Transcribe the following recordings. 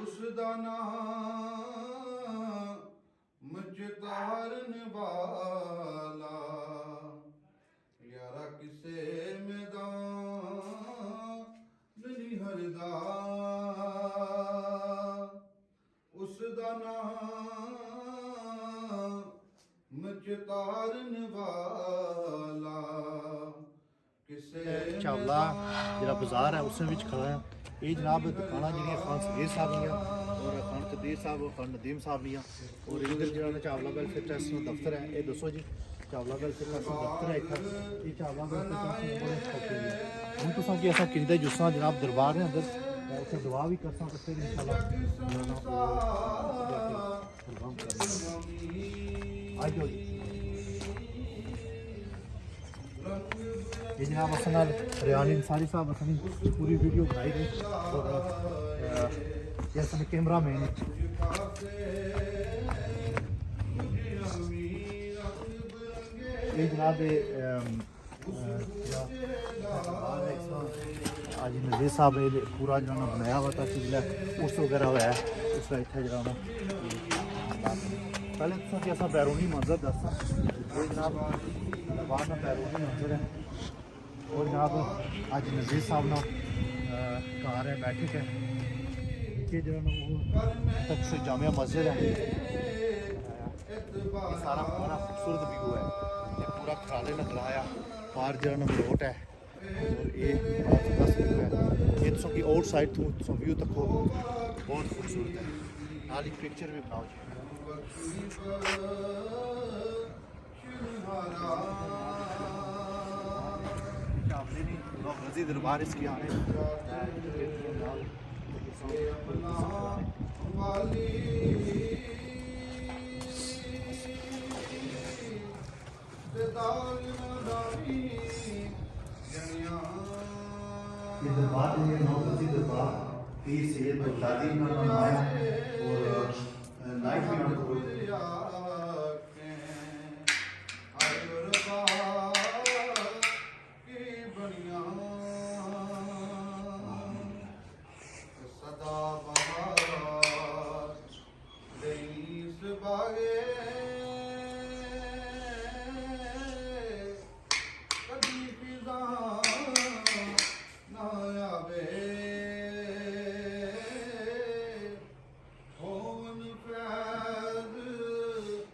ਉਸ ਦਾ ਨਾਮ ਚਿਤਾਰਨ ਵਾਲਾ ਯਾਰਾ ਕਿਸੇ ਮੈਦਾਨ ਨਹੀਂ ਹਰਦਾ ਉਸ ਦਾ ਨਾਮ ਚਿਤਾਰਨ ਵਾਲਾ ਕਿਸੇ ਚਾਵਲਾ ਜਿਹੜਾ ਬਾਜ਼ਾਰ ਹੈ ਉਸ ਵਿੱਚ ਖੜਾ ਹੈ। ਇਹ ਜਨਾਬ ਦੁਕਾਨਾਂ ਜਿਹੜੀਆਂ ਖਾਨ ਸਗੀਰ ਸਾਹਿਬ ਦੀਆਂ ਔਰ ਖਾਨ ਕਦੀਰ ਸਾਹਿਬ ਖਾਨ ਨਦੀਮ ਸਾਹਿਬ ਦੀਆਂ ਔਰ ਇਧਰ ਜਿਹੜਾ ਚਾਵਲਾ ਵੈਲਫੇਅਰ ਟਰਸਟ ਦਾ ਦਫ਼ਤਰ ਹੈ। ਇਹ ਦੱਸੋ ਜੀ ਚਾਵਲਾ ਵੈਲਫੇਅਰ ਟਰਸਟ ਦਾ ਦਫ਼ਤਰ ਹੈ ਇੱਥੇ ਇਹ ਚਾਵਲਾ ਵੈਲਫੇਅਰ ਟਰਸਟ ਹੁਣ ਤੁਸੀਂ ਕਿ ਅਸਾਂ ਕਿੰਦੇ ਜੁਸਾਂ ਜਨਾਬ ਦਰਬਾਰ ਦੇ ਅੰਦਰ ਉੱਥੇ ਦੁਆ ਵੀ ਕਰ ਸਕਦੇ ਫਿਰ ਇਨਸ਼ਾਅੱਲਾ ਆਜੋ ਜੀ। ये जनाब असल रियान अंसारी साहब असनी पूरी वीडियो बनाई गई और ये असने कैमरा मैन ये जनाब आज नज़ीर साहब ने पूरा जो बनाया हुआ था कि उस वगैरह हुआ है उस इतना जो पहले तो असा बैरूनी मंजर दसा ये जनाब बाहर का बैरूनी मंजर है और जनाब अज नज़ीर साहब ना घर है बैठक है ये जो तक जामिया मस्जिद है ये सारा पूरा खूबसूरत व्यू है ये पूरा खराले ने कराया बाहर जो रोड है और ये बड़ा व्यू है ये तो कि आउट साइड तो व्यू तक बहुत खूबसूरत है नाल ही पिक्चर भी बनाओ जी मस्जिद दरबार इसकी आने दरबार दरबार पीर सैयद बगदादी का नाम आया और लाइफ में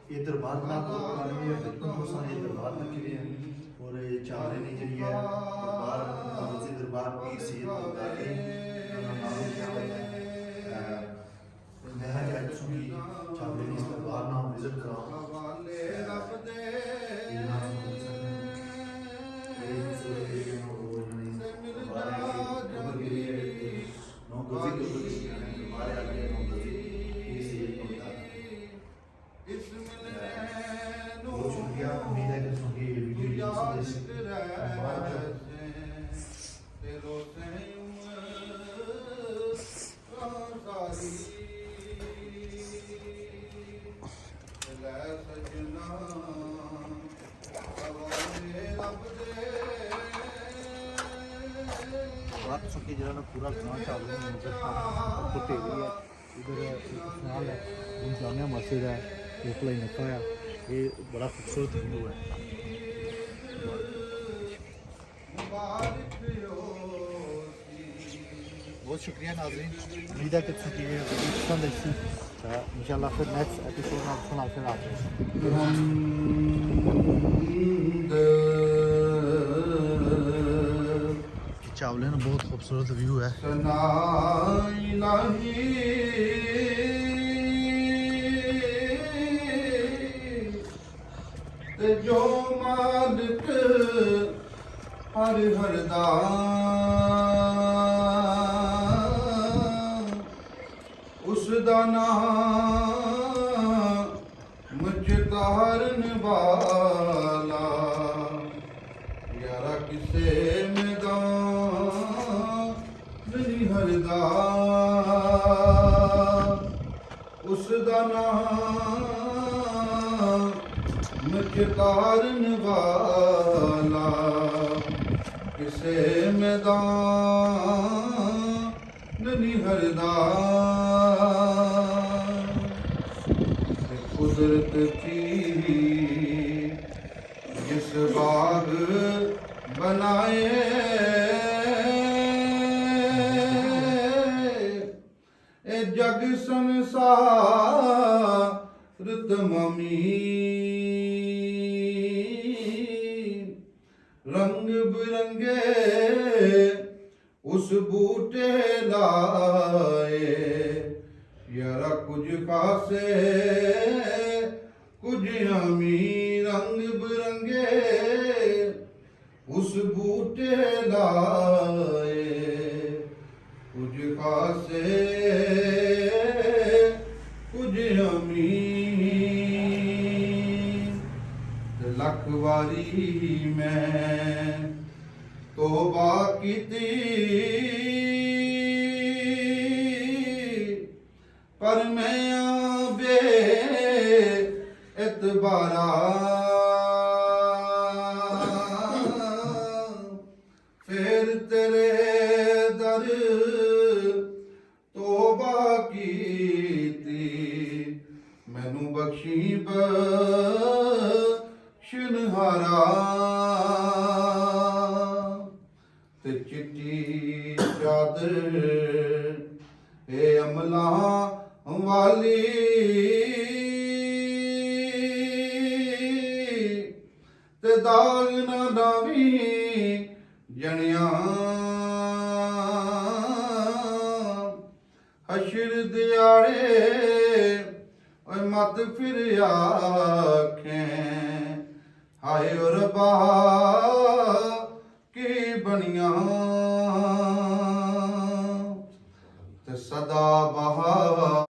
ये दरबार ना बहुत पुरानी है बिल्कुल तो सारे दरबार रखे हुए हैं और ये चावले ने जी है दरबार मस्जिद दरबार पीर सैयद बगदादी मैं क्या सुनी चावले ने इस दरबार ना विजिट कराओ बहुत शुक्रिया उम्मीद है कि ये वीडियो पूरा इधर है जामिया मस्जिद है कोटला नक्का है ये बड़ा खूबसूरत व्यू है बहुत शुक्रिया नाज़रीन उम्मीद है कि ये वीडियो पसंद आई इंशाल्लाह फिर नेक्स्ट एपिसोड में आपको फिर आते हैं चावले में बहुत खूबसूरत व्यू है जो मालिक हर हरदा उस दा नाम चतारन वाला यारा किसे मैदान नहीं हरदा उस दा नाम चतारन वाला किसे मैदान नहीं हरदा कुदरत थी जिस बाग बनाए ए जग संसार तमामी रंग बिरंगे उस बूटे लाए यारा कुछ खासे कुछ अमी रंग बिरंगे उस बूटे लाए कुछ खासे कुछ अमी लख वारी मैं तोबा कीती पर मैं बे इतबारा फिर तेरे दर तोबा कीती मैनू बख्शी बख्शनहारा ते चिट्टी चादर ए अमला वाली ते दाग ना डावी जनिया हशर दियाड़े ओए मत फिर आखें हाय ओ रब्बा की बनिया ते सदा बहा